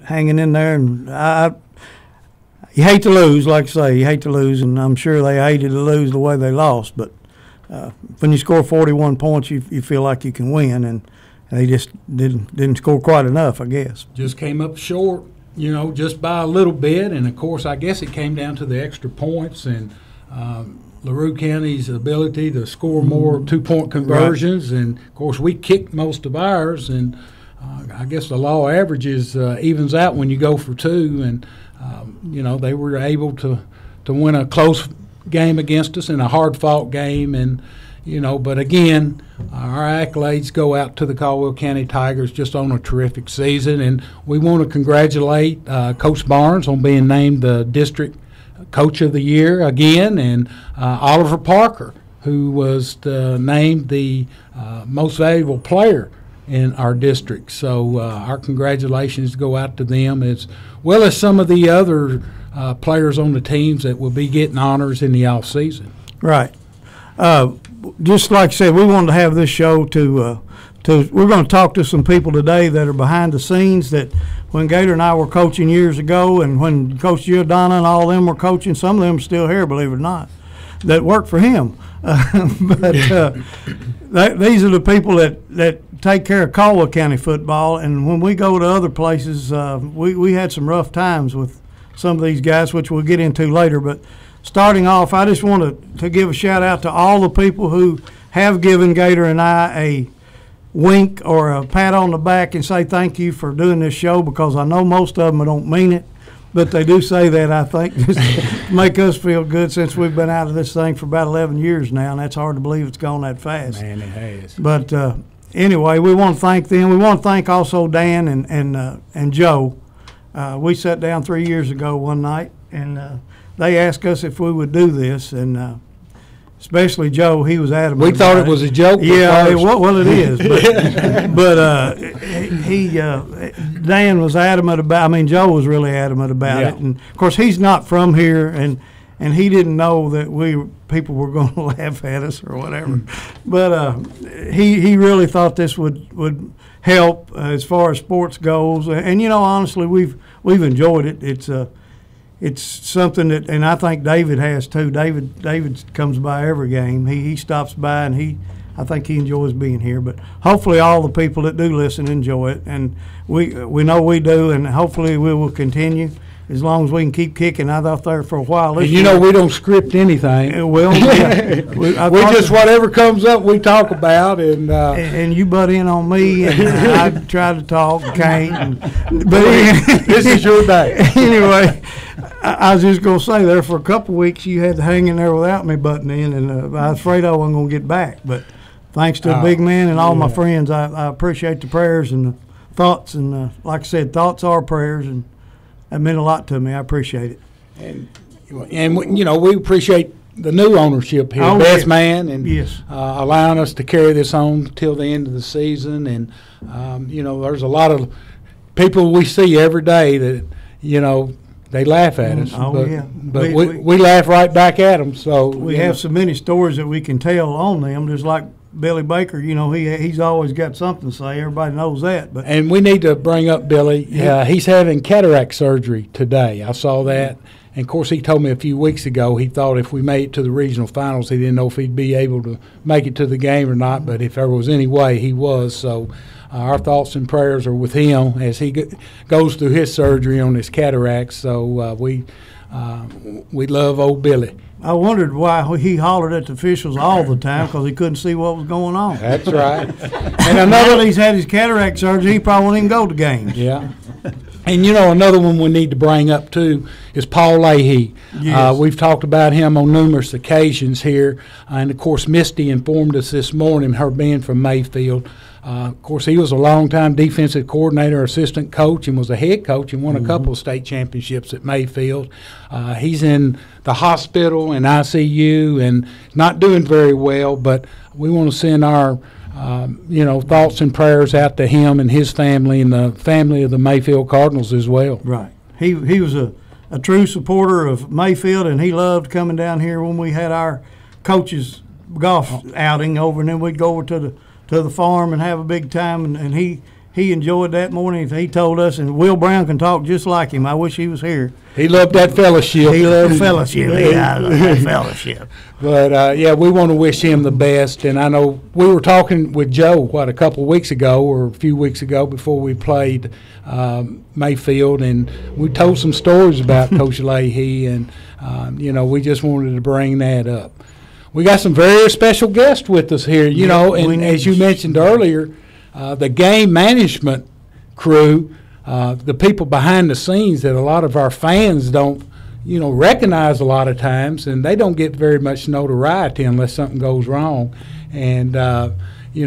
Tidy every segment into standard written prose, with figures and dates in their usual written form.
hanging in there, and you hate to lose, like I say, you hate to lose, and I'm sure they hated to lose the way they lost. But when you score 41 points, you feel like you can win, and they just didn't score quite enough, I guess. Just came up short, just by a little bit, and of course, I guess it came down to the extra points and LaRue County's ability to score more 2-point conversions, right. And of course, we kicked most of ours, and I guess the law averages evens out when you go for 2, and they were able to win a close game against us in a hard-fought game, and but again, our accolades go out to the Caldwell County Tigers just on a terrific season, and we want to congratulate Coach Barnes on being named the district Coach of the Year again, and Oliver Parker, who was named the most valuable player in our district. So our congratulations go out to them, as well as some of the other players on the teams that will be getting honors in the off season. Right. Just like I said, we wanted to have this show to we're going to talk to some people today that are behind the scenes, that when Gator and I were coaching years ago, and when Coach Giordano and all them were coaching, some of them are still here, believe it or not, that worked for him. But these are the people that take care of Caldwell County football, and when we go to other places, we had some rough times with some of these guys, which we'll get into later. But starting off, I just want to give a shout-out to all the people who have given Gator and I a wink or a pat on the back and say thank you for doing this show, because I know most of them don't mean it, but they do say that, I think, just to make us feel good, since we've been out of this thing for about 11 years now, and that's hard to believe it's gone that fast. Man, it has. But anyway, we want to thank them. We want to thank also Dan and Joe. We sat down 3 years ago one night, and they asked us if we would do this, and especially Joe, he was adamant. We thought it was a joke. Yeah, well, it is. But Dan was adamant about. I mean, Joe was really adamant about it, and of course, he's not from here, and he didn't know that people were going to laugh at us or whatever. But he really thought this would help as far as sports goes, and honestly, we've enjoyed it. It's something that, and I think David has too. David comes by every game. He stops by, and I think he enjoys being here. But hopefully all the people that do listen enjoy it, and we know we do, and hopefully we will continue as long as we can keep kicking out there for a while. And we don't script anything. Well, yeah. we just whatever comes up we talk about, and you butt in on me, and I try to talk, can't. But this is your day. Anyway, I was just going to say, there for a couple of weeks you had to hang in there without me butting in, and I was afraid I wasn't going to get back. But thanks to the big man and all my friends, I appreciate the prayers and the thoughts. And like I said, thoughts are prayers, and that meant a lot to me. I appreciate it. And we appreciate the new ownership here, Best Man, and allowing us to carry this on till the end of the season. And, there's a lot of people we see every day that, they laugh at us, but we laugh right back at them. So we have so many stories that we can tell on them. Just like Billy Baker, he's always got something to say. Everybody knows that. And we need to bring up Billy. He's having cataract surgery today. I saw that. And, of course, he told me a few weeks ago he thought if we made it to the regional finals, he didn't know if he'd be able to make it to the game or not. But if there was any way, he was. So our thoughts and prayers are with him as he goes through his surgery on his cataracts. So we love old Billy. I wondered why he hollered at the officials all the time, because he couldn't see what was going on. That's right. And another, he's had his cataract surgery, he probably won't even go to games. Yeah. And, another one we need to bring up, too, is Paul Leahy. Yes. We've talked about him on numerous occasions here. And, of course, Misty informed us this morning, her being from Mayfield. Of course, he was a long-time defensive coordinator, assistant coach, and was a head coach and won a couple of state championships at Mayfield. He's in the hospital and ICU and not doing very well, but we want to send our thoughts and prayers out to him and his family and the family of the Mayfield Cardinals as well. Right. He was a true supporter of Mayfield, and he loved coming down here when we had our coaches golf outing over, and then we'd go over to the farm and have a big time. And he he enjoyed that morning. He told us, and Will Brown can talk just like him. I wish he was here. He loved that fellowship. He loved fellowship. I love that fellowship. But, yeah, we want to wish him the best. And I know we were talking with Joe, a couple of weeks ago or a few weeks ago before we played Mayfield, and we told some stories about Coach Leahy, and, we just wanted to bring that up. We got some very special guests with us here, and as you mentioned earlier, the game management crew, the people behind the scenes that a lot of our fans don't, recognize a lot of times, and they don't get very much notoriety unless something goes wrong. And, we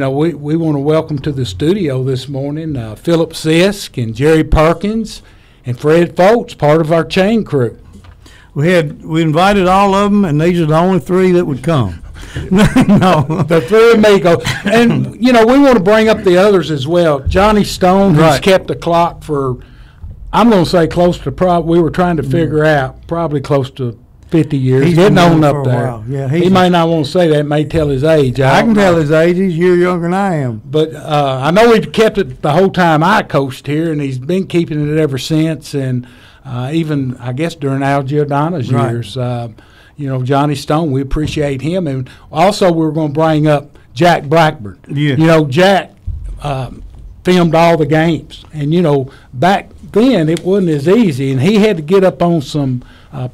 want to welcome to the studio this morning Philip Sisk and Jerry Perkins and Fred Foltz, part of our chain crew. We invited all of them, and these are the only three that would come. No, the three amigos. And, we want to bring up the others as well. Johnny Stone, who's kept the clock for, I'm going to say close to, we were trying to figure out, probably close to 50 years. He's getting been on for up a there. while. Yeah, he might not want to say that, may tell his age. I can tell his age. He's a year younger than I am. But I know he kept it the whole time I coached here, and he's been keeping it ever since. And even, I guess, during Al Giordano's years. Johnny Stone, we appreciate him. And also we're going to bring up Jack Blackburn. Yeah. Jack filmed all the games. And, back then it wasn't as easy. And he had to get up on some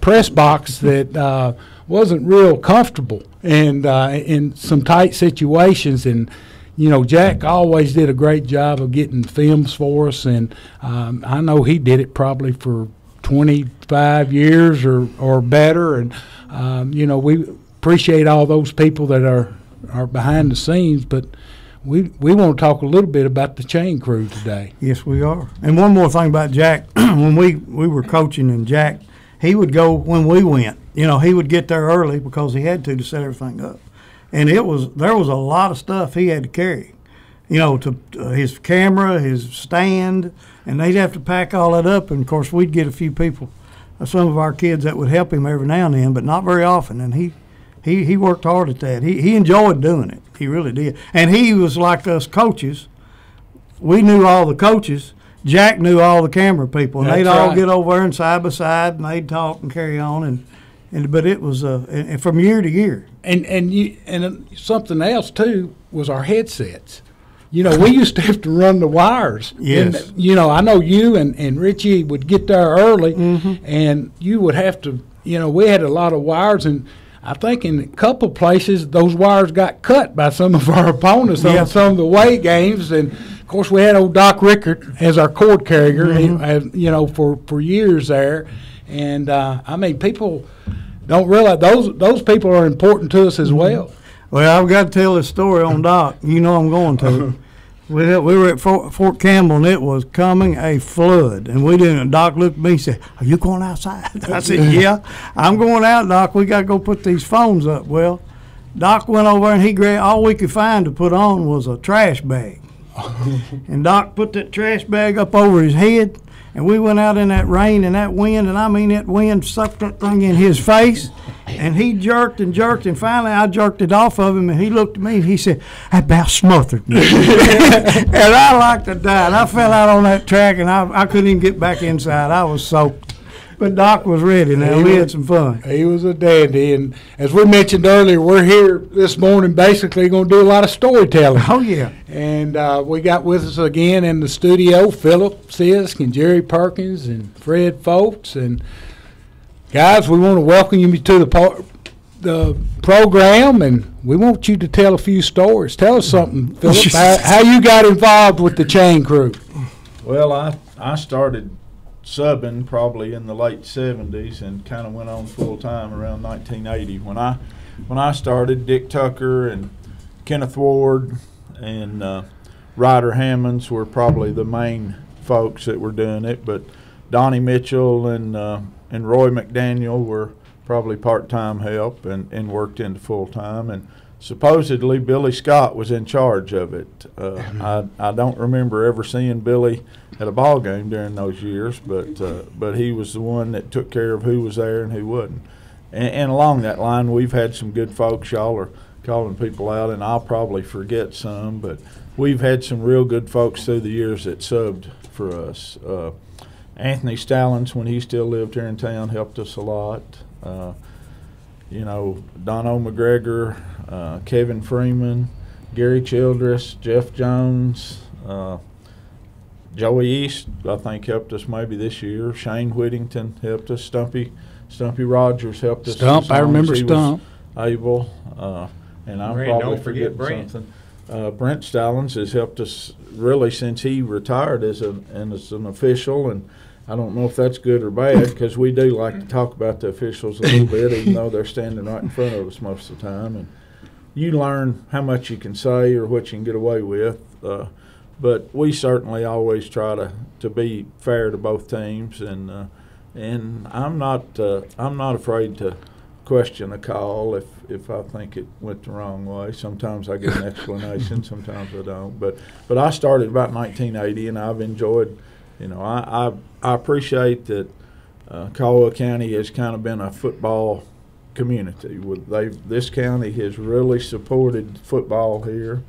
press box that wasn't real comfortable and in some tight situations. And, Jack always did a great job of getting films for us. And I know he did it probably for 25 years or better. And, we appreciate all those people that are behind the scenes, but we want to talk a little bit about the chain crew today. Yes, we are. And one more thing about Jack, when we were coaching, and Jack, he would go when we went. He would get there early because he had to set everything up. And there was a lot of stuff he had to carry, to his camera, his stand, and they'd have to pack all that up. And, of course, we'd get a few people, some of our kids that would help him every now and then, but not very often. And he worked hard at that. He enjoyed doing it. He really did. And he was like us coaches. We knew all the coaches. Jack knew all the camera people, and they'd all get over there and side by side, and they'd talk and carry on. But it was and from year to year. And something else too was our headsets. We used to have to run the wires. Yes. And, I know you and Richie would get there early, and you would have to. We had a lot of wires, and I think in a couple places those wires got cut by some of our opponents on some of the away games. And of course we had old Doc Rickert as our cord carrier, for years there. And people don't realize those people are important to us as well. Well, I've got to tell this story on Doc. I'm going to. We were at Fort Campbell, and it was coming a flood. And we didn't. Doc looked at me and said, "Are you going outside?" I said, "Yeah, I'm going out, Doc. We got to go put these phones up." Well, Doc went over and he grabbed, all we could find to put on was a trash bag. And Doc put that trash bag up over his head, and we went out in that rain and that wind, and that wind sucked that thing in his face. And he jerked and jerked, and finally I jerked it off of him, and he looked at me and he said, "That about smothered me." And I like to die. And I fell out on that track, and I couldn't even get back inside. I was soaked. But Doc was ready now. We had some fun. He was a dandy. And as we mentioned earlier, we're here this morning basically going to do a lot of storytelling. Oh, yeah. And we got with us again in the studio Philip Sisk and Jerry Perkins and Fred Foltz. And guys, we want to welcome you to the program, and we want you to tell a few stories. Tell us something, Philip, how you got involved with the chain crew. Well, I started subbing probably in the late 70s and kind of went on full time around 1980. When I started, Dick Tucker and Kenneth Ward and Ryder Hammonds were probably the main folks that were doing it, but Donnie Mitchell and Roy McDaniel were probably part-time help and worked into full-time. And supposedly Billy Scott was in charge of it. I don't remember ever seeing Billy at a ball game during those years, but he was the one that took care of who was there and who wasn't. And along that line, we've had some good folks. Y'all are calling people out, and I'll probably forget some, but we've had some real good folks through the years that subbed for us. Anthony Stallings, when he still lived here in town, helped us a lot. Dono McGregor, Kevin Freeman, Gary Childress, Jeff Jones, Joey East, I think, helped us maybe this year. Shane Whittington helped us. Stumpy Rogers helped us. Stump, I remember Stump. Able, and I'm Brent, probably don't forget forgetting something. Brent Stallings has helped us really since he retired as an official, and I don't know if that's good or bad because we do like to talk about the officials a little bit, even though they're standing right in front of us most of the time. And you learn how much you can say or what you can get away with. But we certainly always try to be fair to both teams, and I'm not afraid to question a call if I think it went the wrong way. Sometimes I get an explanation, sometimes I don't. But I started about 1980, and I've enjoyed. I appreciate that Caldwell County has kind of been a football community. This county has really supported football here,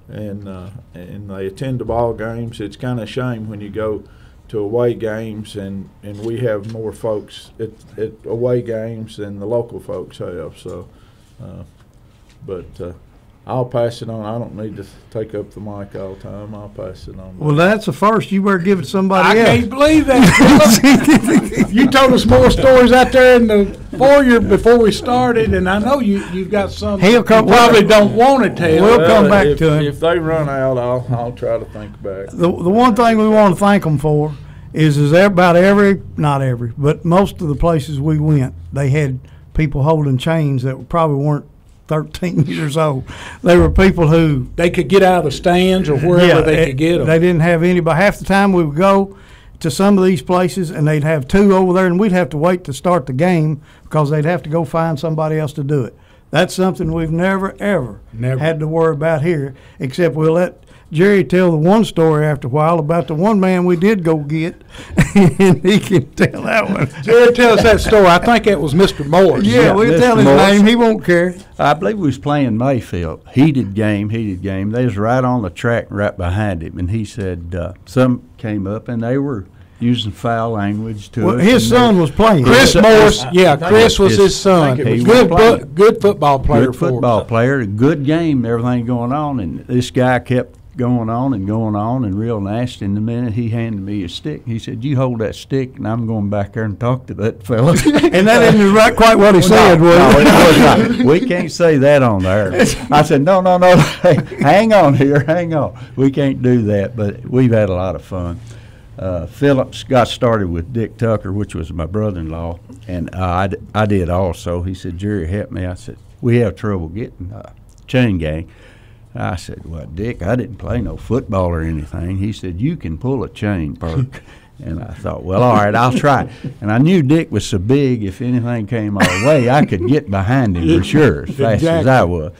and they attend the ball games. It's kind of a shame when you go to away games and we have more folks at away games than the local folks have. So, I'll pass it on. I don't need to take up the mic all the time. I'll pass it on. Well, that's a first. You better give it to somebody else. I can't believe that. You told us more stories out there in the foyer before we started, and I know you've got some He'll come. you probably don't want to tell. We'll come back to him. If they run out, I'll try to think back. The one thing we want to thank them for is not every, but most of the places we went, they had people holding chains that probably weren't 13 years old. They were people who They could get out of the stands or wherever they could get them. They didn't have anybody. Half the time we would go to some of these places and they'd have two over there, and we'd have to wait to start the game because they'd have to go find somebody else to do it. That's something we've never had to worry about here, except we'll let Jerry tell the one story after a while about the one man we did go get, and he can tell that one. Jerry, tell us that story. I think it was Mr. Morris. Yeah, we'll tell his name. He won't care. I believe we was playing Mayfield. Heated game. They was right on the track right behind him, and he said some came up, and they were using foul language to us. His son was playing. Chris Morris. Chris was his son. Good football player. Good football player. A good game. Everything going on, and this guy kept going on and real nasty. In the minute he handed me a stick, he said, "You hold that stick, and I'm going back there and talk to that fella." And that isn't right quite what he said, was it? No, it was not. We can't say that on there. I said, no. Hey, hang on here, hang on. We can't do that, but we've had a lot of fun. Phillips got started with Dick Tucker, which was my brother-in-law, and I did also. He said, "Jerry, help me." I said, "We have trouble getting chain gang." I said, "Well, Dick, I didn't play no football or anything." He said, "You can pull a chain, Perk." And I thought, well, all right, I'll try. And I knew Dick was so big, if anything came our way, I could get behind him for sure, as fast as I was.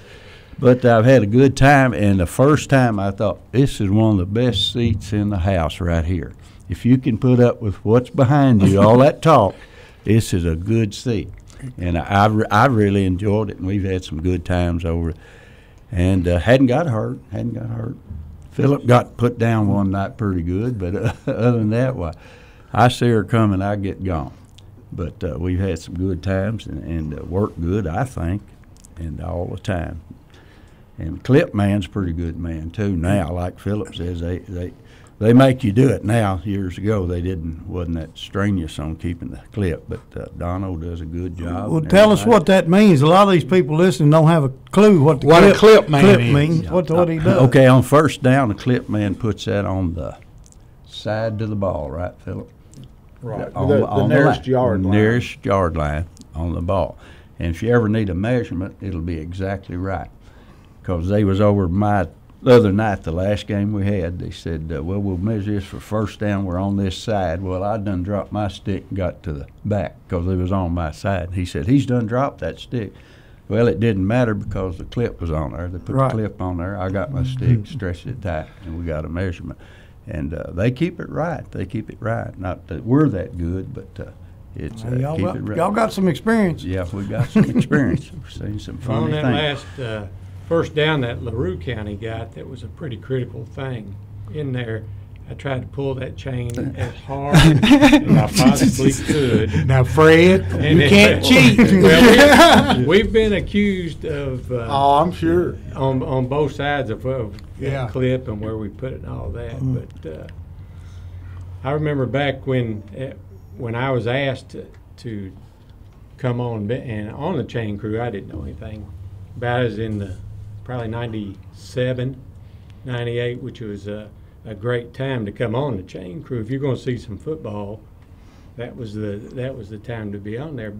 But I've had a good time, and the first time I thought, this is one of the best seats in the house right here. If you can put up with what's behind you, all that talk, this is a good seat. And I really enjoyed it, and we've had some good times over it. And hadn't got hurt. Philip got put down one night pretty good, but other than that, well, I see her coming, I get gone. But we've had some good times and worked good, I think, and all the time. And Clip Man's a pretty good man too now. Like Philip says, they make you do it now. Years ago, wasn't that strenuous on keeping the clip, but Dono does a good job. Well, tell us what that means. A lot of these people listening don't have a clue what a clip man means. What he does. Okay, on first down, the clip man puts that on the side to the ball, right, Philip? Right. On The nearest yard line. Nearest yard line on the ball. And if you ever need a measurement, it'll be exactly right. Because they was over the other night, the last game we had, they said, well, we'll measure this for first down. We're on this side. Well, I done dropped my stick and got to the back because it was on my side. He said, he's done dropped that stick. Well, it didn't matter because the clip was on there. They put the clip on there. I got my stick, stretched it tight, and we got a measurement. And they keep it right. Not that we're that good, but it's keep it right. Y'all got some experience. Yeah, we got some experience. We've seen some funny things. Last first down that LaRue County got, that was a pretty critical thing in there. I tried to pull that chain as hard as I possibly could. Now, Fred, And you it- can't cheat. Well, we've been accused of Oh, I'm sure. on both sides of Yeah. that clip and where we put it and all that. But I remember back when I was asked to come on and on the chain crew, I didn't know anything about it. In the probably 97, 98, which was a great time to come on the chain crew. If you're going to see some football, that was the time to be on there.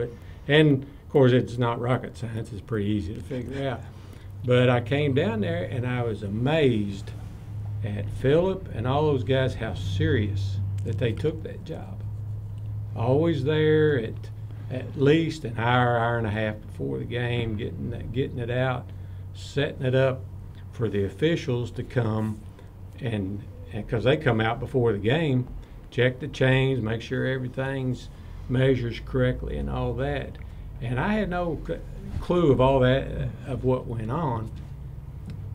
And of course, it's not rocket science; it's pretty easy to figure out. But I came down there and I was amazed at Philip and all those guys how serious that they took that job. Always there at least an hour and a half before the game, getting it out, setting it up for the officials to come and because they come out before the game, check the chains, make sure everything's measures correctly and all that. And I had no clue of all that, of what went on.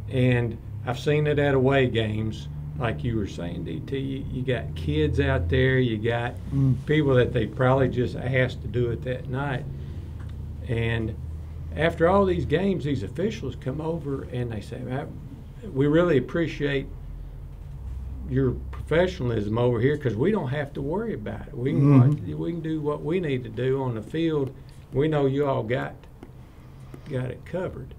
And I've seen it at away games, like you were saying, DT. You got kids out there, you got people that they probably just asked to do it that night. And after all these games, these officials come over and they say, we really appreciate your professionalism over here because we don't have to worry about it. We can do what we need to do on the field. We know you all got it covered.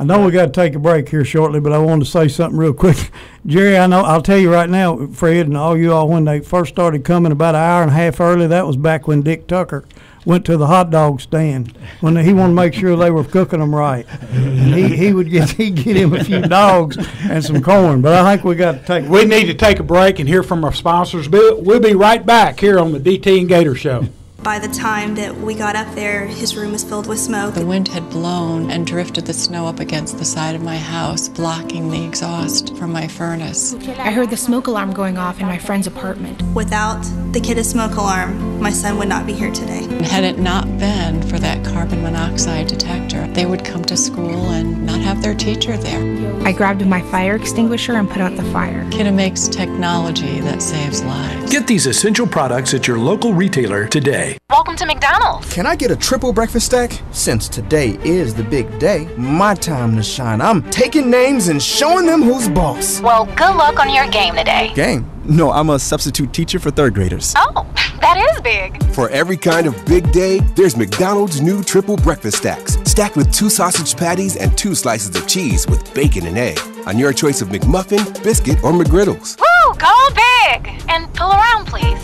I know we got to take a break here shortly, but I wanted to say something real quick. Jerry, I'll tell you right now, Fred and all you all, when they first started coming about an hour and a half early, that was back when Dick Tucker went to the hot dog stand when he wanted to make sure they were cooking them right. And he'd get him a few dogs and some corn. But I think We need to take a break and hear from our sponsors. We'll be right back here on the DT and Gator Show. By the time that we got up there, his room was filled with smoke. The wind had blown and drifted the snow up against the side of my house, blocking the exhaust from my furnace. I heard the smoke alarm going off in my friend's apartment. Without the kid's smoke alarm, my son would not be here today. And had it not been for that carbon monoxide detector, they would come to school and not have their teacher there. I grabbed my fire extinguisher and put out the fire. Kidda makes technology that saves lives. Get these essential products at your local retailer today. Welcome to McDonald's. Can I get a triple breakfast stack? Since today is the big day, my time to shine. I'm taking names and showing them who's boss. Well, good luck on your game today. Game? No, I'm a substitute teacher for third graders. Oh, that is big. For every kind of big day, there's McDonald's new triple breakfast stacks, stacked with 2 sausage patties and 2 slices of cheese with bacon and egg, on your choice of McMuffin, biscuit, or McGriddles. Woo, go big. And pull around, please.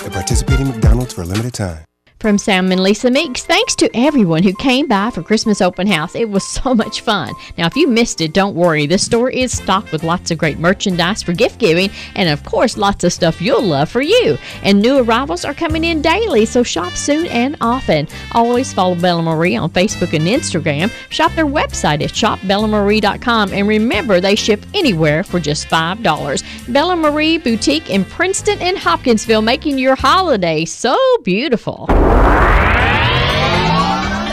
At participating McDonald's for a limited time. From Sam and Lisa Meeks, thanks to everyone who came by for Christmas Open House. It was so much fun. Now, if you missed it, don't worry. This store is stocked with lots of great merchandise for gift giving and, of course, lots of stuff you'll love for you. And new arrivals are coming in daily, so shop soon and often. Always follow Bella Marie on Facebook and Instagram. Shop their website at shopbellamarie.com. And remember, they ship anywhere for just $5. Bella Marie Boutique in Princeton and Hopkinsville, making your holiday so beautiful.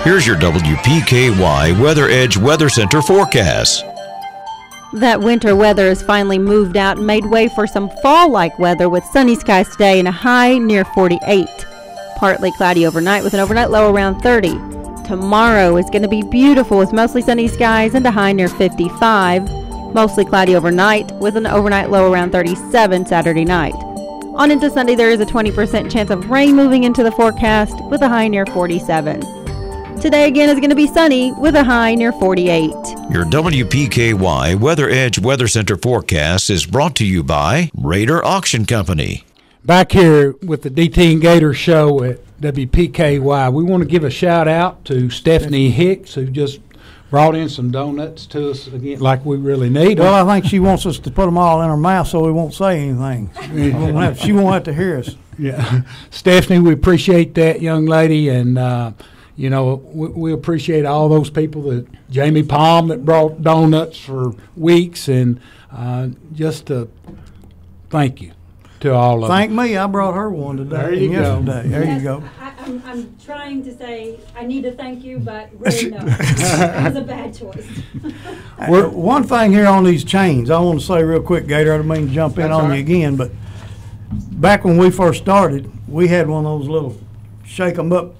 Here's your WPKY Weather Edge Weather Center forecast. That winter weather has finally moved out and made way for some fall-like weather with sunny skies today and a high near 48. Partly cloudy overnight with an overnight low around 30. Tomorrow is going to be beautiful with mostly sunny skies and a high near 55. Mostly cloudy overnight with an overnight low around 37 Saturday night. On into Sunday, there is a 20% chance of rain moving into the forecast with a high near 47. Today again is going to be sunny with a high near 48. Your WPKY Weather Edge Weather Center forecast is brought to you by Raider Auction Company. Back here with the DT and Gator Show at WPKY, we want to give a shout out to Stephanie Hicks, who just brought in some donuts to us again, like we really need them. Well, I think she wants us to put them all in her mouth so we won't say anything. She won't have to hear us. Yeah, Stephanie, we appreciate that, young lady, and you know, we appreciate all those people that Jamie Palm that brought donuts for weeks, and just to thank you to all of them. Thank me. I brought her one today. There you yesterday. go. There you go. I'm trying to say I need to thank you, but really no. That was a bad choice. One thing here on these chains, I want to say real quick, Gator, I don't mean to jump in on you again, but back when we first started, we had one of those little shake 'em up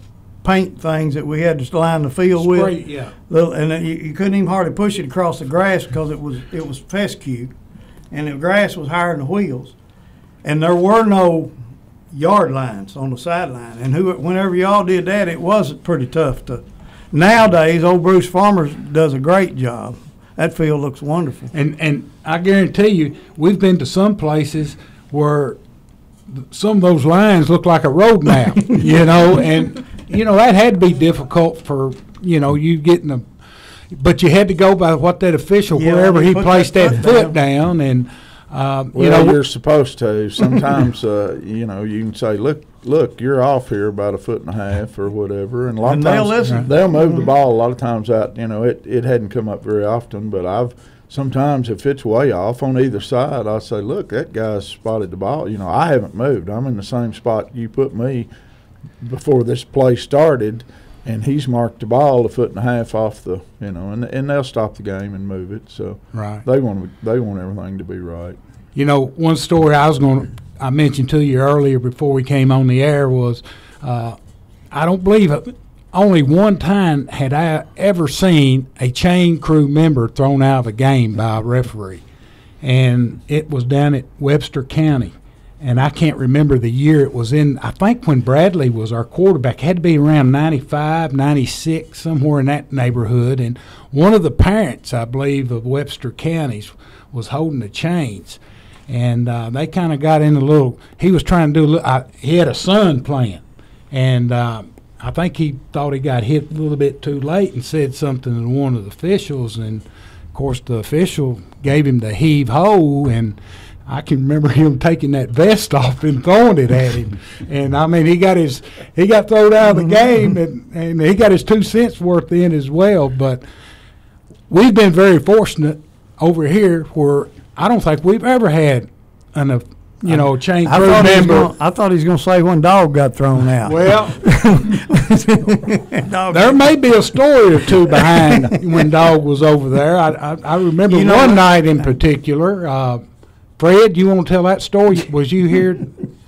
paint things that we had to line the field Spray, with. yeah. And then you couldn't even hardly push it across the grass because it was fescue, and the grass was higher than the wheels, and there were no yard lines on the sideline. And whenever y'all did that, it was pretty tough to. Nowadays, old Bruce Farmer does a great job. That field looks wonderful. And I guarantee you, we've been to some places where some of those lines look like a road map, you know, and that had to be difficult for you getting them, but you had to go by what that official wherever he placed that foot down, and you're supposed to. Sometimes you can say, look, you're off here about 1.5 feet or whatever, and a lot of times they'll listen. They'll move the ball a lot of times out. It hadn't come up very often, but sometimes if it's way off on either side, I'll say, look, that guy's spotted the ball. I haven't moved. I'm in the same spot you put me before this play started, and he's marked the ball 1.5 feet off the, and they'll stop the game and move it. So right, they want everything to be right. One story I mentioned to you earlier before we came on the air was, I don't believe it. Only one time had I ever seen a chain crew member thrown out of a game by a referee, and it was down at Webster County. And I can't remember the year it was in. I think when Bradley was our quarterback, it had to be around 95, 96, somewhere in that neighborhood. And one of the parents, I believe, of Webster County's was holding the chains. And they kind of got in a little – he was trying to do he had a son playing. And I think he thought he got hit a little bit too late and said something to one of the officials. And, of course, the official gave him the heave-ho, and – I can remember him taking that vest off and throwing it at him, and I mean he got thrown out of the game, and he got his 2 cents worth in as well. But we've been very fortunate over here where I don't think we've ever had chain crew member. I thought he was going to say when Dog got thrown out. Well, there may be a story or two behind when Dog was over there. I remember one night in particular. Fred, you want to tell that story? Was you here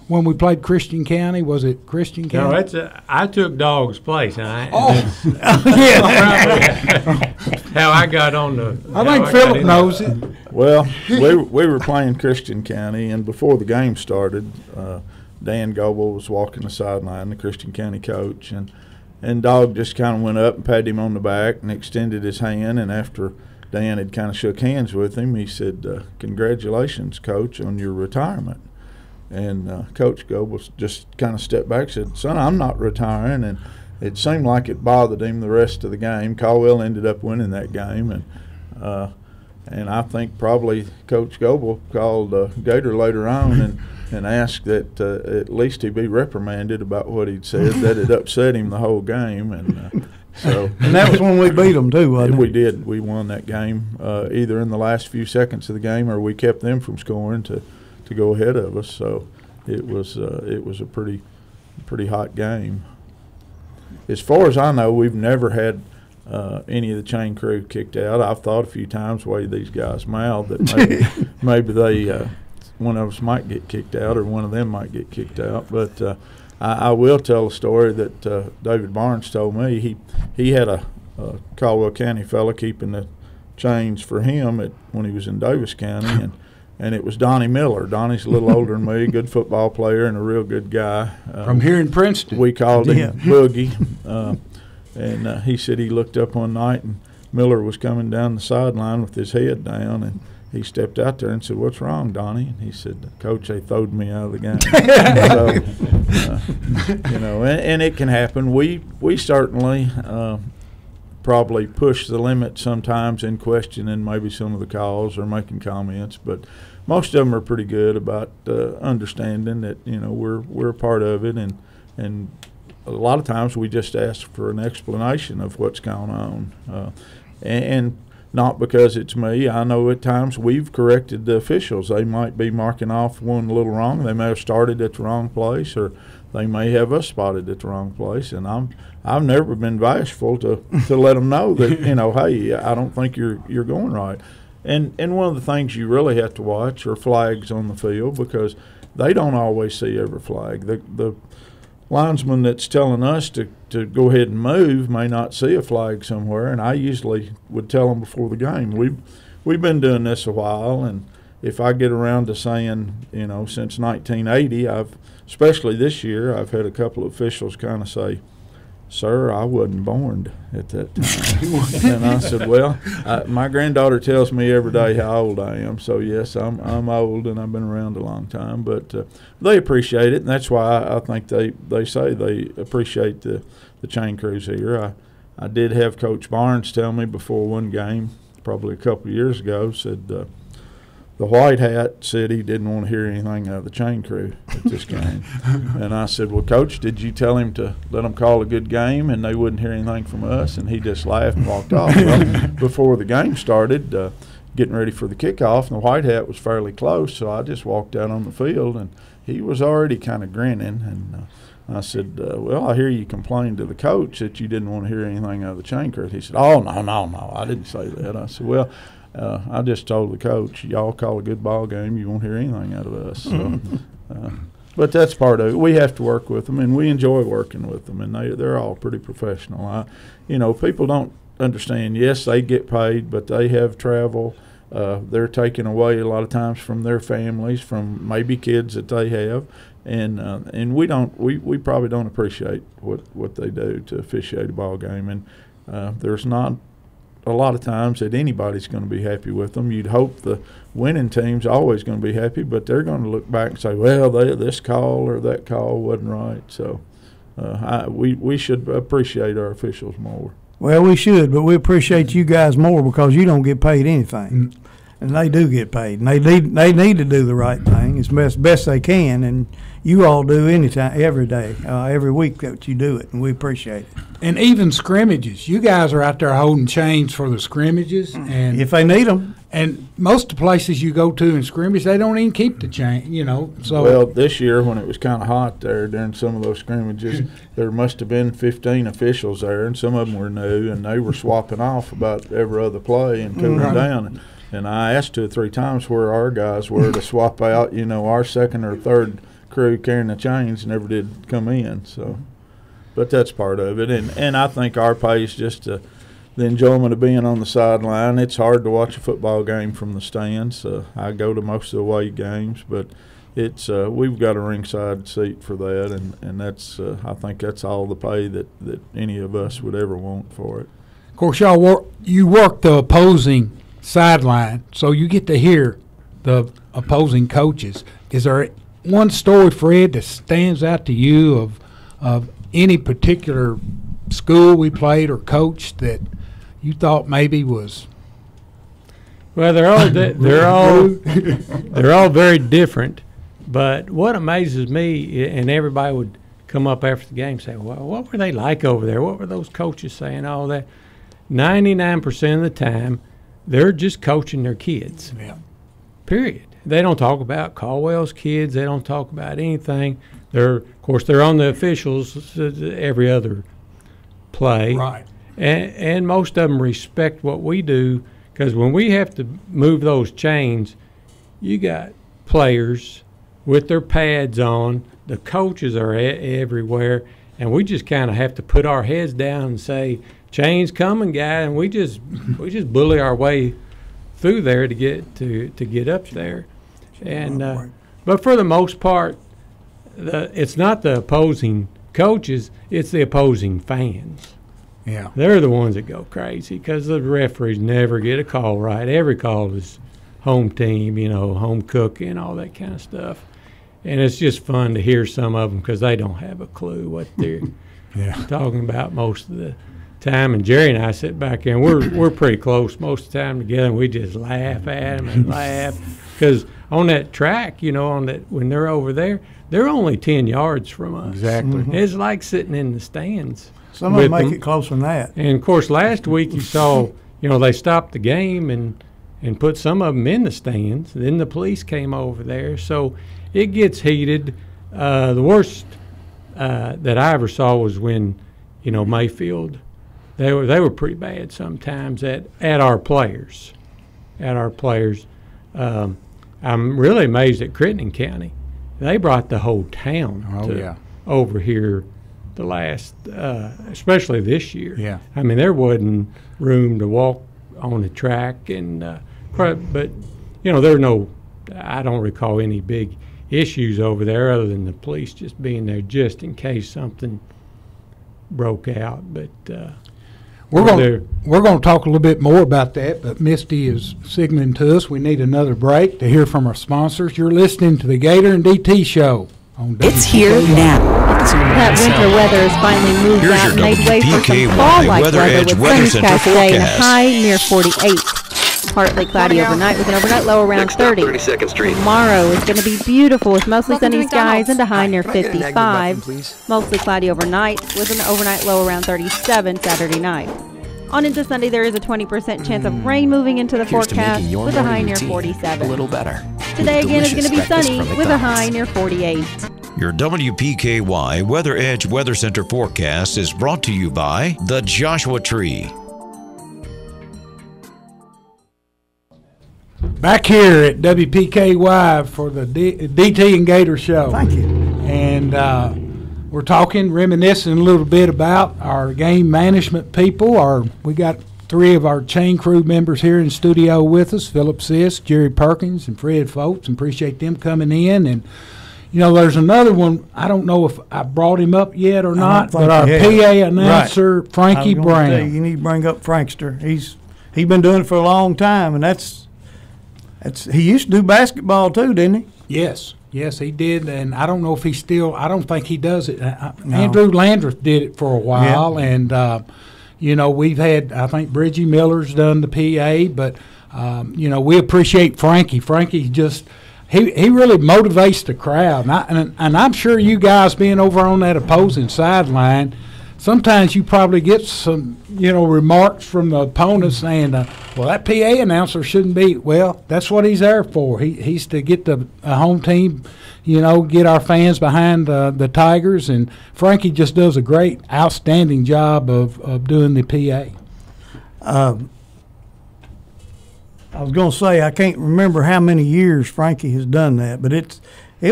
when we played Christian County? Was it Christian County? No, I took Dog's place. Yeah. How I got on the. I think Philip knows it. Well, we were playing Christian County, and before the game started, Dan Goble was walking the sideline, the Christian County coach, and Dog just kind of went up and patted him on the back and extended his hand, and after Dan had kind of shook hands with him, he said, congratulations, Coach, on your retirement. And Coach Goble just kind of stepped back and said, son, I'm not retiring. And it seemed like it bothered him the rest of the game. Caldwell ended up winning that game. And I think probably Coach Goble called Gator later on and asked that at least he be reprimanded about what he'd said, that it upset him the whole game. And and that was when we beat them too, wasn't it? We did. We won that game either in the last few seconds of the game or we kept them from scoring to go ahead of us. So it was a pretty hot game. As far as I know, we've never had any of the chain crew kicked out. I've thought a few times the way these guys mouthed that maybe they one of us might get kicked out or one of them might get kicked out, but. I will tell a story that David Barnes told me. He had a Caldwell County fella keeping the chains for him when he was in Davis County, and it was Donnie Miller. Donnie's a little older than me, good football player and a real good guy. From here in Princeton. We called him Boogie, and he said he looked up one night and Miller was coming down the sideline with his head down, and he stepped out there and said, "What's wrong, Donnie?" And he said, "Coach, they throwed me out of the game." So, and it can happen. We certainly probably push the limit sometimes in questioning maybe some of the calls or making comments, but most of them are pretty good about understanding that we're a part of it, and a lot of times we just ask for an explanation of what's going on, and not because it's me. I know at times we've corrected the officials. They might be marking off one a little wrong. They may have started at the wrong place, or they may have us spotted at the wrong place. And I've never been bashful to let them know that, hey, I don't think you're going right. And one of the things you really have to watch are flags on the field, because they don't always see every flag. The linesman that's telling us to go ahead and move may not see a flag somewhere, and I usually would tell them before the game. We've been doing this a while, and if I get around to saying, since 1980, especially this year, I've had a couple of officials kind of say, "Sir, I wasn't born at that time." And I said, "Well, my granddaughter tells me every day how old I am, so yes, I'm old and I've been around a long time." But they appreciate it, and that's why I think they say they appreciate the chain crews here. I did have Coach Barnes tell me before one game, probably a couple of years ago, said the white hat said he didn't want to hear anything out of the chain crew at this game. And I said, "Well, Coach, did you tell him to let them call a good game and they wouldn't hear anything from us?" And he just laughed and walked off. Well, before the game started, getting ready for the kickoff, and the white hat was fairly close, so I just walked out on the field, and he was already kind of grinning. And I said, "Well, I hear you complained to the coach that you didn't want to hear anything out of the chain crew." He said, "Oh, no, I didn't say that." I said, "Well, I just told the coach, y'all call a good ball game, you won't hear anything out of us." So, but that's part of it. We have to work with them, and we enjoy working with them, and they're all pretty professional. People don't understand. Yes, they get paid, but they have travel. They're taken away a lot of times from their families, from maybe kids that they have, and we probably don't appreciate what they do to officiate a ball game, and there's not a lot of times that anybody's going to be happy with them. You'd hope the winning team's always going to be happy, but they're going to look back and say, "Well, this call or that call wasn't right." So we should appreciate our officials more. Well, we should, but we appreciate you guys more because you don't get paid anything, and they do get paid, and they need to do the right thing as best they can, and you all do anytime, every day, every week that you do it, and we appreciate it. And even scrimmages, you guys are out there holding chains for the scrimmages, and if they need them. And most of the places you go to in scrimmage, they don't even keep the chain, So well, this year when it was kind of hot there during some of those scrimmages, there must have been 15 officials there, and some of them were new, and they were swapping off about every other play and cooling down. And I asked 2 or 3 times where our guys were to swap out. Our second or third crew carrying the chains never did come in. So, but that's part of it, and I think our pay is just the enjoyment of being on the sideline. It's hard to watch a football game from the stands. I go to most of the away games, but it's we've got a ringside seat for that, and that's I think that's all the pay that any of us would ever want for it. Of course, you work the opposing sideline, so you get to hear the opposing coaches. Is there one story, Fred, that stands out to you of any particular school we played or coached that you thought maybe was? Well, they're all very different. But what amazes me, and everybody would come up after the game and say, "Well, what were they like over there? What were those coaches saying?" All that. 99% of the time, they're just coaching their kids. Yeah. Period. They don't talk about Caldwell's kids. They don't talk about anything. Of course, they're on the officials every other play. Right. And most of them respect what we do, because when we have to move those chains, you got players with their pads on. The coaches are everywhere, and we just kind of have to put our heads down and say, "Chains coming, guy," and we just bully our way through there to get up there. And but for the most part, it's not the opposing coaches; it's the opposing fans. Yeah, they're the ones that go crazy because the referees never get a call right. Every call is home team, home cooking, all that kind of stuff. And it's just fun to hear some of them because they don't have a clue what they're talking about most of the time. And Jerry and I sit back there, and we're pretty close most of the time together, and we just laugh at them and laugh because on that track, on that when they're over there, they're only 10 yards from us. Exactly. It's like sitting in the stands. Some of them make it closer than that. And of course, last week you saw they stopped the game and put some of them in the stands. Then the police came over there. So it gets heated. The worst that I ever saw was when, Mayfield, they were pretty bad sometimes at our players. I'm really amazed at Crittenden County. They brought the whole town over here the last, especially this year. Yeah. I mean, there wasn't room to walk on the track, and but there were no. I don't recall any big issues over there other than the police just being there just in case something broke out. But we're going to talk a little bit more about that. But Misty is signaling to us we need another break to hear from our sponsors. You're listening to the Gator and DT Show. It's here now. That winter weather has finally moved Here's out and your made way for some WPKY fall-like Weather weather Edge with Weather sunny Center skies today and a forecast. high near 48. Partly cloudy overnight with an overnight low around 30. 32nd Street. Tomorrow is going to be beautiful with mostly Welcome sunny to skies and a high near Can I get an egg McMuffin, 55. please? Mostly cloudy overnight with an overnight low around 37 Saturday night. On into Sunday, there is a 20% chance of rain moving into the Here's to forecast making your with a high morning near routine 47. a little better. Today With again is going to be delicious breakfast sunny from with a McDonald's. high near 48. Your WPKY Weather Edge Weather Center forecast is brought to you by the Joshua Tree. Back here at WPKY for the DT and Gator Show. Thank you. And we're talking, reminiscing a little bit about our game management people. We got 3 of our chain crew members here in the studio with us, Philip Sisk, Jerry Perkins, and Fred Foltz, and appreciate them coming in. And, there's another one, I don't know if I brought him up yet or not, but our PA announcer, Right. Frankie I was gonna tell Brown. you need to bring up Frankster. He's been doing it for a long time, and that's he used to do basketball too, didn't he? Yes, he did, and I don't know if he still. I don't think he does it. No. Andrew Landreth did it for a while, and we've had. I think Bridgie Miller's done the PA, but we appreciate Frankie. Frankie just he really motivates the crowd, and I'm sure you guys being over on that opposing sideline. Sometimes you probably get some, remarks from the opponents saying, well, that PA announcer shouldn't be. Well, that's what he's there for. He's to get the home team, get our fans behind the Tigers. And Frankie just does a great, outstanding job of doing the PA. I was going to say, I can't remember how many years Frankie has done that, but it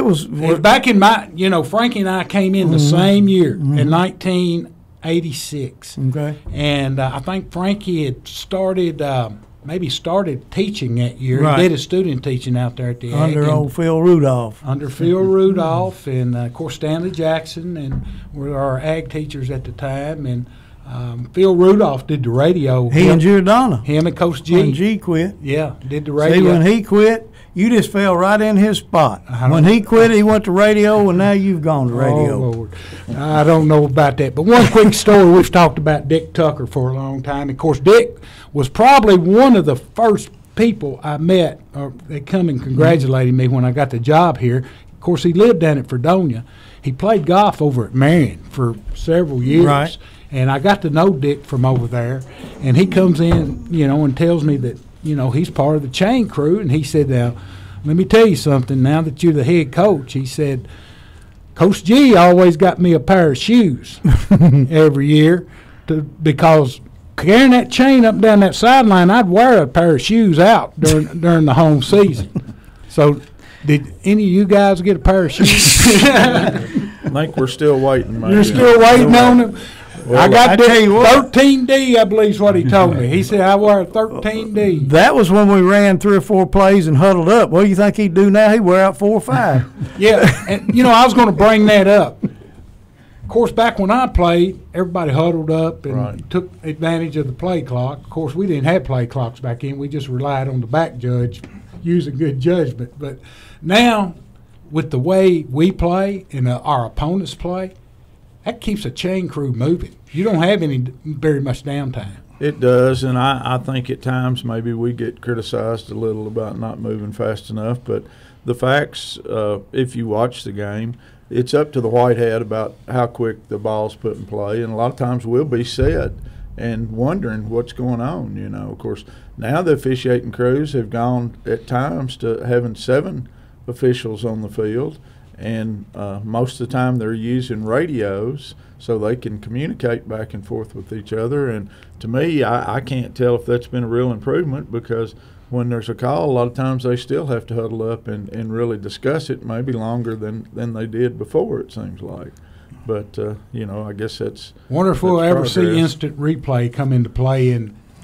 was back in my, Frankie and I came in the same year in 1986. Okay. And I think Frankie had started teaching that year. Right. He did his student teaching out there at the under Ag, old Phil Rudolph. Under Phil Rudolph, and of course Stanley Jackson, and were our ag teachers at the time. And Phil Rudolph did the radio. He and Giordano. Him and Coach G. When G quit. Yeah, did the radio. See, when he quit, you just fell right in his spot. When he quit, he went to radio, and now you've gone to radio. Oh, Lord. I don't know about that. But one quick story, we've talked about Dick Tucker for a long time. Of course, Dick was probably one of the first people I met that come and congratulated me when I got the job here. Of course, he lived down at Fredonia. He played golf over at Marion for several years. Right. And I got to know Dick from over there. And he comes in, and tells me that, he's part of the chain crew. And he said, now, let me tell you something. Now that you're the head coach, he said, Coach G always got me a pair of shoes every year because carrying that chain up and down that sideline, I'd wear a pair of shoes out during the home season. So did any of you guys get a pair of shoes? I think we're still waiting. You're still waiting on them? Well, I got 13D, I believe is what he told me. He said, I wear a 13D. That was when we ran 3 or 4 plays and huddled up. What do you think he'd do now? He'd wear out 4 or 5. Yeah, and I was going to bring that up. Of course, back when I played, everybody huddled up and took advantage of the play clock. Of course, we didn't have play clocks back then. We just relied on the back judge using good judgment. But now, with the way we play and our opponents play, that keeps a chain crew moving. You don't have very much downtime. It does, and I think at times maybe we get criticized a little about not moving fast enough. But the facts, if you watch the game, it's up to the white hat about how quick the ball's put in play. And a lot of times we'll be set, and wondering what's going on. You know, of course, now the officiating crews have gone at times to having 7 officials on the field, and most of the time they're using radios so they can communicate back and forth with each other. And to me, I can't tell if that's been a real improvement, because when there's a call, a lot of times they still have to huddle up and really discuss it, maybe longer than they did before, it seems like. But, you know, I guess that's Wonder if we'll ever see progress. instant replay come into play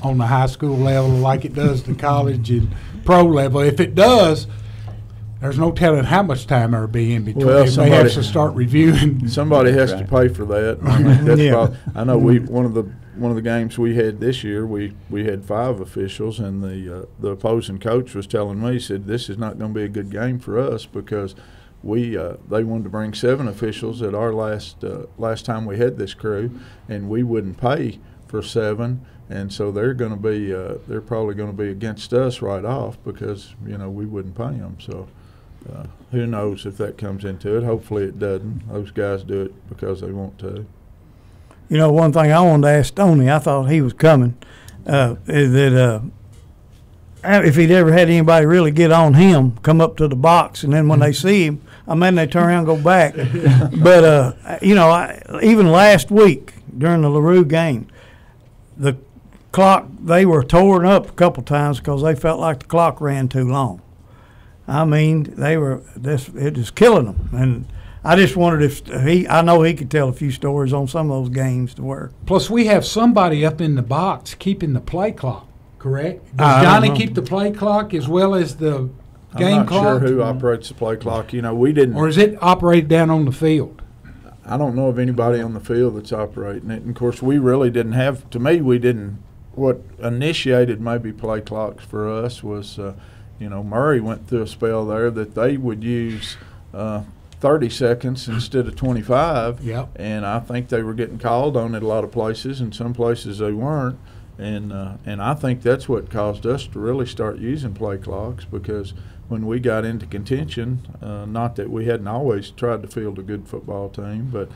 on the high school level like it does the college and pro level. If it does, there's no telling how much time there'll be in between. Well, They have to start reviewing. Somebody has to pay for that. I mean, that's I know one of the games we had this year, we had 5 officials, and the opposing coach was telling me, he said, this is not going to be a good game for us, because they wanted to bring 7 officials at our last time we had this crew, and we wouldn't pay for 7, and so they're probably going to be against us right off, because you know we wouldn't pay them. So who knows if that comes into it? Hopefully it doesn't. Those guys do it because they want to. You know, one thing I wanted to ask Stoney, I thought he was coming, is that if he'd ever had anybody really get on him, come up to the box, and then when they see him, I mean, they turn around and go back. But, you know, even last week during the LaRue game, the clock, they were torn up a couple times because they felt like the clock ran too long. I mean, it was killing them. And I just wondered if I know he could tell a few stories on some of those games to where. Plus, we have somebody up in the box keeping the play clock, correct? Does Johnny keep the play clock as well as the game clock? I'm not sure who operates the play clock. You know, we didn't. Or is it operated down on the field? I don't know of anybody on the field that's operating it. And, of course, we really didn't have – to me, we didn't – what initiated maybe play clocks for us was you know, Murray went through a spell there that they would use 30 seconds instead of 25. Yep. And I think they were getting called on it a lot of places, and some places they weren't. And I think that's what caused us to really start using play clocks, because when we got into contention, not that we hadn't always tried to field a good football team, but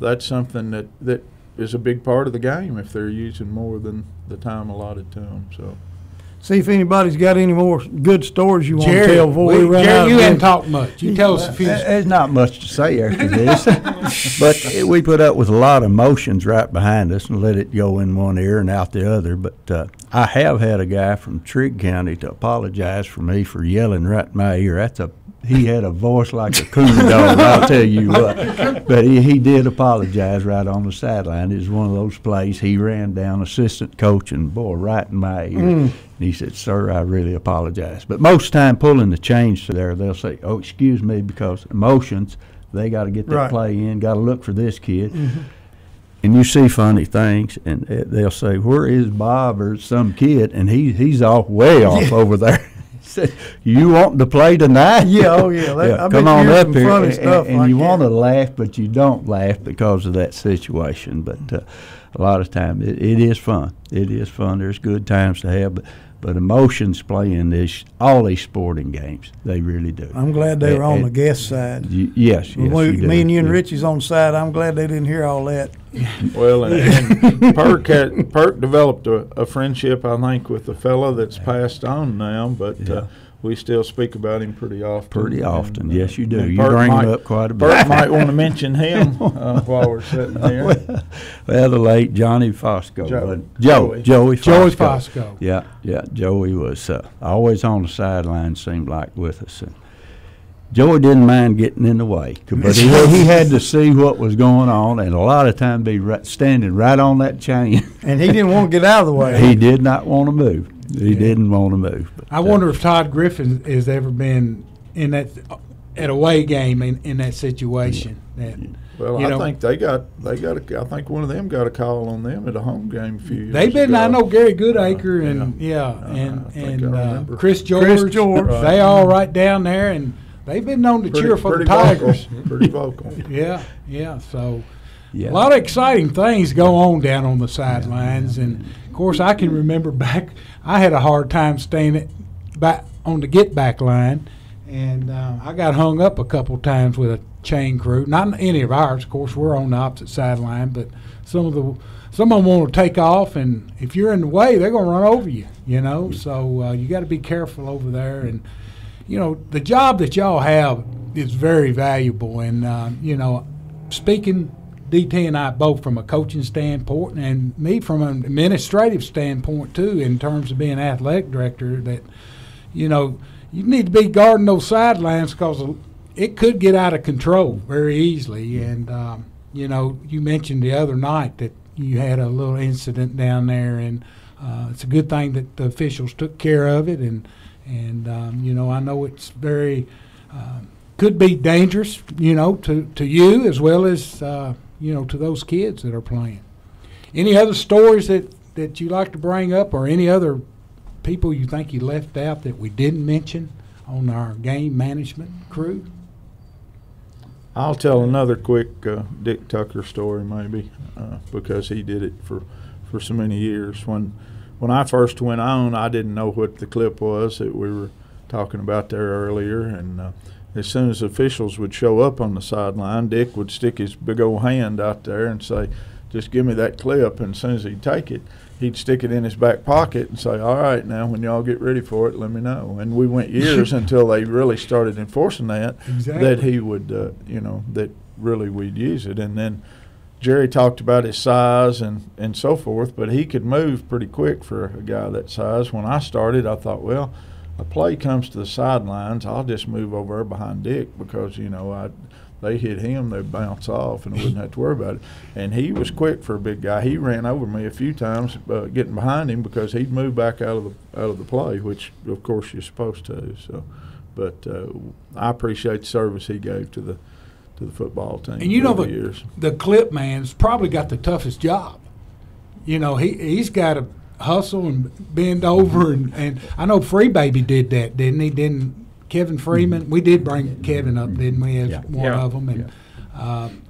that's something that is a big part of the game if they're using more than the time allotted to them. So. See if anybody's got any more good stories you want to tell before we run out. Jerry, you hadn't talked much. You tell us a few. There's not much to say after this, but we put up with a lot of emotions right behind us and let it go in one ear and out the other. But I have had a guy from Trigg County to apologize for me for yelling right in my ear. He had a voice like a coon dog, I'll tell you what. But he did apologize right on the sideline. It was one of those plays. He ran down assistant coach and, boy, right in my ear. And he said, sir, I really apologize. But most time pulling the change to there, they'll say, oh, excuse me, because emotions, they got to get that play in, got to look for this kid. Mm-hmm. And you see funny things, and they'll say, where is Bob or some kid? And he's way off over there. You want to play tonight? Yeah, oh yeah. Come on up here, and you want to laugh, but you don't laugh because of that situation. But a lot of times it is fun. It is fun. There's good times to have, but emotions play in all these sporting games. They really do. I'm glad they were on the guest side. Yes, me and you and Richie's on the side. I'm glad they didn't hear all that. Well, and Perk developed a friendship, I think, with the fellow that's passed on now, but we still speak about him pretty often. And, yes, you do. You bring him up quite a bit. Perk might want to mention him while we're sitting here. Well, the late Johnny Fosco. Joey Fosco. Yeah, Joey was always on the sideline, seemed like, with us. And Joey didn't mind getting in the way, but he had to see what was going on, and a lot of time be standing right on that chain. And he didn't want to get out of the way. He did not want to move. He didn't want to move. But, I wonder if Todd Griffin has ever been in that at a away game in that situation. I think I think one of them got a call on them at a home game a few years They've been. ago. I know Gary Goodacre and Chris George. Right. They all right down there, and they've been known to cheer for the Tigers. Pretty vocal. Yeah. So a lot of exciting things go on down on the sidelines, and of course I can remember back. I had a hard time staying back on the get back line, and I got hung up a couple times with a chain crew. Not any of ours, of course. We're on the opposite sideline, but some of some of them want to take off, and if you're in the way, they're going to run over you, you know. So you got to be careful over there. And, you know, the job that y'all have is very valuable. And, you know, speaking DT and I both from a coaching standpoint and me from an administrative standpoint too, in terms of being athletic director, that, you know, you need to be guarding those sidelines because it could get out of control very easily. And, you know, you mentioned the other night that you had a little incident down there, and it's a good thing that the officials took care of it. And you know, I know it's very could be dangerous, you know, to you as well as you know, to those kids that are playing. Any other stories that you like to bring up, or any other people you think you left out that we didn't mention on our game management crew? I'll tell another quick Dick Tucker story maybe, because he did it for so many years. When I first went on, I didn't know what the clip was that we were talking about there earlier, and as soon as officials would show up on the sideline, Dick would stick his big old hand out there and say, just give me that clip. And as soon as he'd take it, he'd stick it in his back pocket and say, all right, now when y'all get ready for it, let me know. And we went years until they really started enforcing that, that he would, you know, that really we'd use it. And then Jerry talked about his size and so forth, but he could move pretty quick for a guy that size. When I started, I thought, well, a play comes to the sidelines, I'll just move over behind Dick because, you know, they hit him, they'd bounce off, and I wouldn't have to worry about it. And he was quick for a big guy. He ran over me a few times getting behind him because he'd move back out of the play, which, of course, you're supposed to. So, but I appreciate the service he gave to the football team. And you know, years. The clip man's probably got the toughest job. You know, he's got to hustle and bend over, and I know Free Baby did that, didn't he? Didn't Kevin Freeman? We did bring Kevin up, didn't we, as one of them? And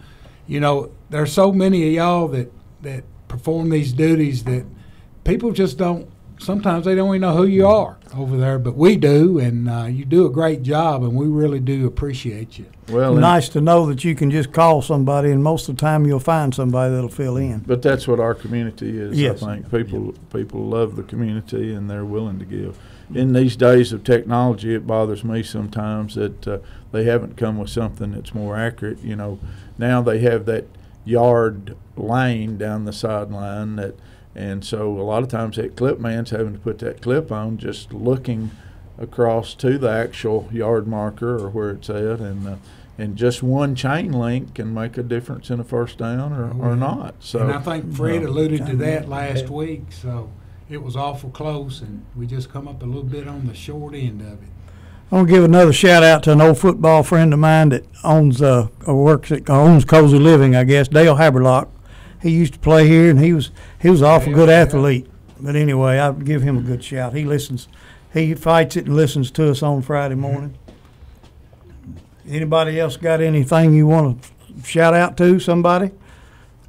you know, there's so many of y'all that perform these duties that people just don't. Sometimes they don't even know who you are over there, but we do, and you do a great job, and we really do appreciate you. Well, nice to know that you can just call somebody, and most of the time you'll find somebody that'll fill in. But that's what our community is. Yes. I think people love the community, and they're willing to give. In these days of technology, it bothers me sometimes that they haven't come with something that's more accurate. You know, now they have that yard lane down the sideline that. And so a lot of times that clip man's having to put that clip on just looking across to the actual yard marker or where it's at, and just one chain link can make a difference in a first down or not. So, and I think Fred alluded to that last week, so it was awful close, and we just come up a little bit on the short end of it. I want to give another shout out to an old football friend of mine that owns owns Cozy Living, I guess, Dale Haberlock. He used to play here, and he was an awful good athlete. But anyway, I give him a good shout. He listens. He fights it and listens to us on Friday morning. Anybody else got anything you want to shout out to somebody?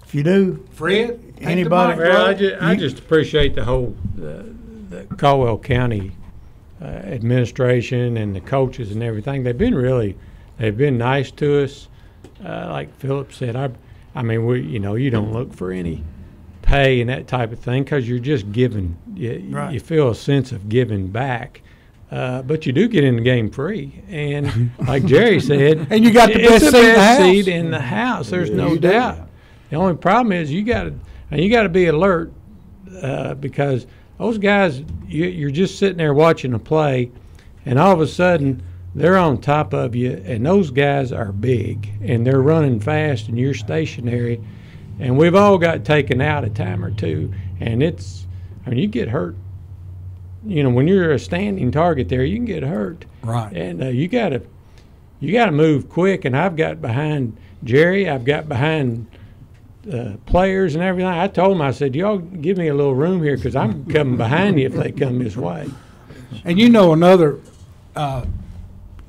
If you do, Fred, anybody? Well, I just appreciate the whole the Caldwell County administration and the coaches and everything. They've been nice to us. Like Philip said, I mean, you know, you don't look for any pay and that type of thing because you're just giving. You feel a sense of giving back, but you do get in the game free. And like Jerry said, and you got the best seat in the house. There's no doubt. The only problem is you got to be alert because those guys, you're just sitting there watching a play, and all of a sudden they're on top of you, and those guys are big, and they're running fast, and you're stationary, and we've all got taken out a time or two, and you get hurt. You know, when you're a standing target there, you can get hurt. Right. And you got to move quick, and I've got behind Jerry, I've got behind players and everything. I told them, I said, y'all give me a little room here because I'm coming behind you if they come this way. And you know another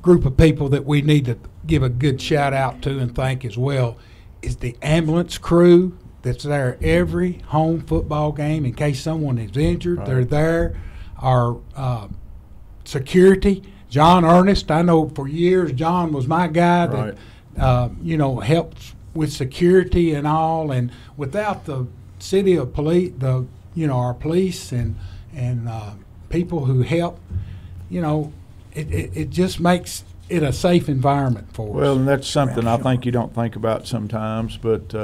group of people that we need to give a good shout out to and thank as well is the ambulance crew that's there every home football game in case someone is injured. Right. They're there. Our security, John Ernest, I know for years John was my guy that you know, helped with security and all, and without the city of police, our police and people who help, it just makes it a safe environment for us. Well, and that's something I think you don't think about sometimes, but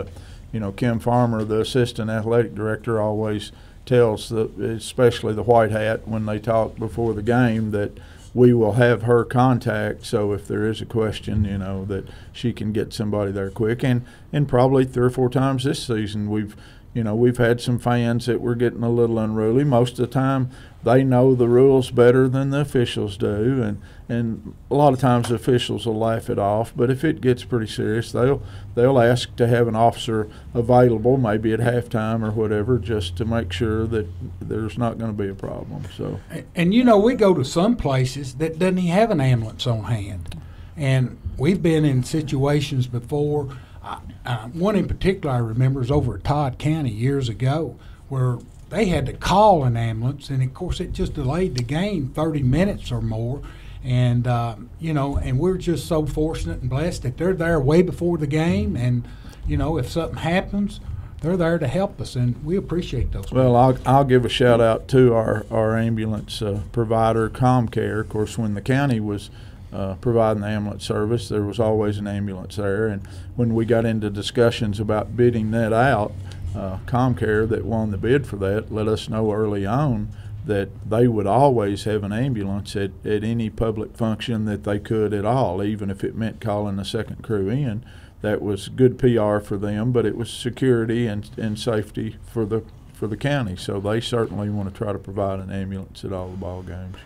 Kim Farmer, the assistant athletic director, always tells especially the white hat when they talk before the game, that we will have her contact, so if there is a question, that she can get somebody there quick. And probably 3 or 4 times this season we've had some fans that were getting a little unruly. Most of the time they know the rules better than the officials do, and a lot of times the officials will laugh it off, but if it gets pretty serious, they'll ask to have an officer available, maybe at halftime or whatever, just to make sure that there's not going to be a problem. So, and we go to some places that doesn't even have an ambulance on hand, and we've been in situations before. One in particular I remember is over at Todd County years ago, where they had to call an ambulance, and of course it just delayed the game 30 minutes or more. And and we're just so fortunate and blessed that they're there way before the game, and if something happens, they're there to help us, and we appreciate those people. Well, I'll give a shout out to our ambulance provider, ComCare. Of course, when the county was providing the ambulance service, there was always an ambulance there, and when we got into discussions about bidding that out, ComCare, that won the bid for that, let us know early on that they would always have an ambulance at any public function that they could at all, even if it meant calling a second crew in. That was good PR for them, but it was security and safety for the county. So they certainly want to try to provide an ambulance at all the ball games.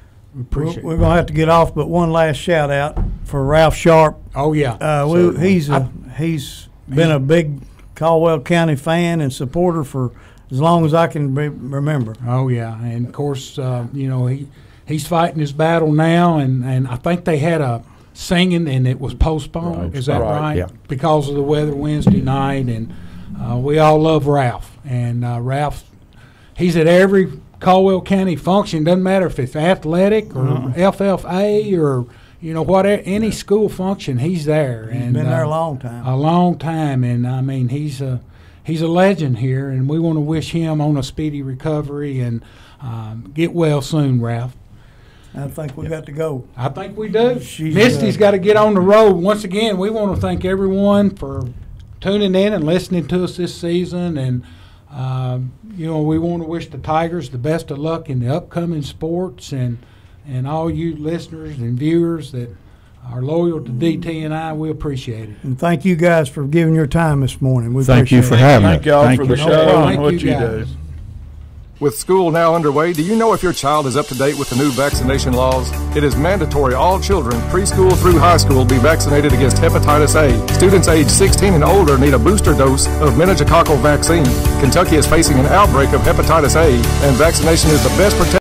We're going to have to get off, but one last shout out for Ralph Sharp. Oh yeah, he's been a big Caldwell County fan and supporter for as long as I can remember. Oh yeah, and of course he's fighting his battle now, and I think they had a singing and it was postponed. Is that right? Yeah. Because of the weather Wednesday night, and we all love Ralph, and Ralph, he's at every Caldwell County function. Doesn't matter if it's athletic or FFA or whatever, any school function, he's there. He's been there a long time. A long time, and I mean he's a legend here, and we want to wish him on a speedy recovery and get well soon, Ralph. I think we got to go. I think we do. Misty's got to get on the road. Once again, we want to thank everyone for tuning in and listening to us this season, and we want to wish the Tigers the best of luck in the upcoming sports, and all you listeners and viewers that are loyal to DT and I, we appreciate it. And thank you guys for giving your time this morning. We thank you for having us. Thank y'all for the show and what you do. With school now underway, do you know if your child is up to date with the new vaccination laws? It is mandatory all children, preschool through high school, be vaccinated against hepatitis A. Students age 16 and older need a booster dose of meningococcal vaccine. Kentucky is facing an outbreak of hepatitis A, and vaccination is the best protection